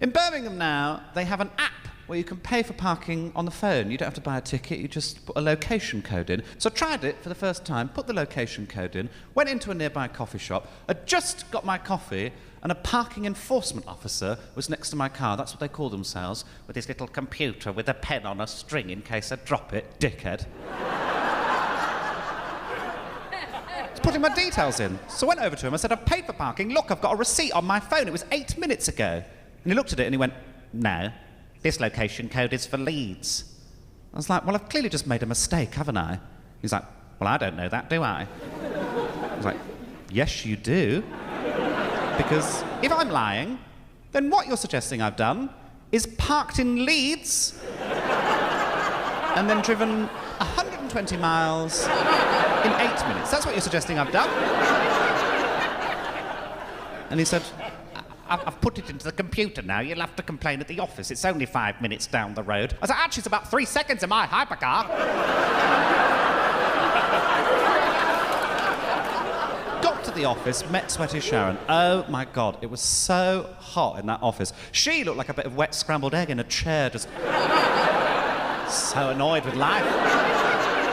In Birmingham now, they have an app where you can pay for parking on the phone. You don't have to buy a ticket, you just put a location code in. So I tried it for the first time, put the location code in, went into a nearby coffee shop, had just got my coffee, and a parking enforcement officer was next to my car. That's what they call themselves, with his little computer with a pen on a string in case I drop it. Dickhead. He's putting my details in. So I went over to him, I said, I've paid for parking, look, I've got a receipt on my phone, it was 8 minutes ago. And he looked at it and he went, no, this location code is for Leeds. I was like, well, I've clearly just made a mistake, haven't I? He's like, well, I don't know that, do I? I was like, yes, you do. Because if I'm lying, then what you're suggesting I've done is parked in Leeds and then driven 120 miles in 8 minutes. That's what you're suggesting I've done. And he said, I've put it into the computer now. You'll have to complain at the office. It's only 5 minutes down the road. I said, actually, it's about 3 seconds in my hypercar. Got to the office, met sweaty Sharon. Oh, my God, it was so hot in that office. She looked like a bit of wet scrambled egg in a chair, just so annoyed with life.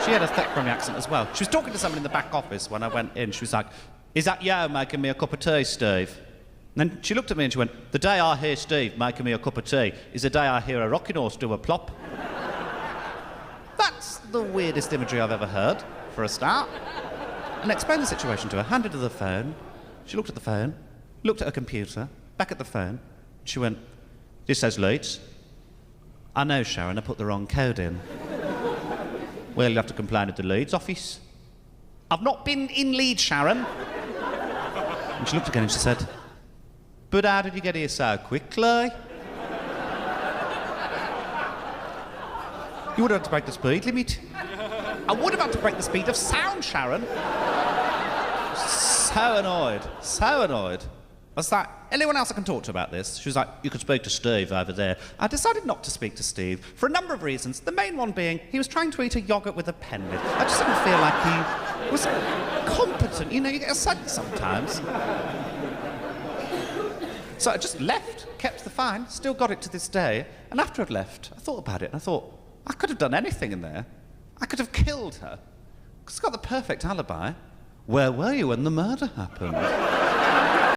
She had a thick Brummie accent as well. She was talking to someone in the back office when I went in. She was like, is that you making me a cup of tea, Steve? And then she looked at me and she went, the day I hear Steve making me a cup of tea is the day I hear a rocking horse do a plop. That's the weirdest imagery I've ever heard, for a start. And I explained the situation to her, handed her the phone. She looked at the phone, looked at her computer, back at the phone. She went, this says Leeds. I know, Sharon, I put the wrong code in. Well, you'll have to complain at the Leeds office. I've not been in Leeds, Sharon. And she looked again and she said, but how did you get here so quickly? You would have had to break the speed limit. I would have had to break the speed of sound, Sharon. So annoyed, so annoyed. I was like, anyone else I can talk to about this? She was like, you could speak to Steve over there. I decided not to speak to Steve for a number of reasons. The main one being, he was trying to eat a yoghurt with a pen lid. I just didn't feel like he was competent. You know, you get a sense sometimes. So I just left, kept the fine, still got it to this day. And after I'd left, I thought about it and I thought, I could have done anything in there. I could have killed her. Because I've got the perfect alibi. Where were you when the murder happened?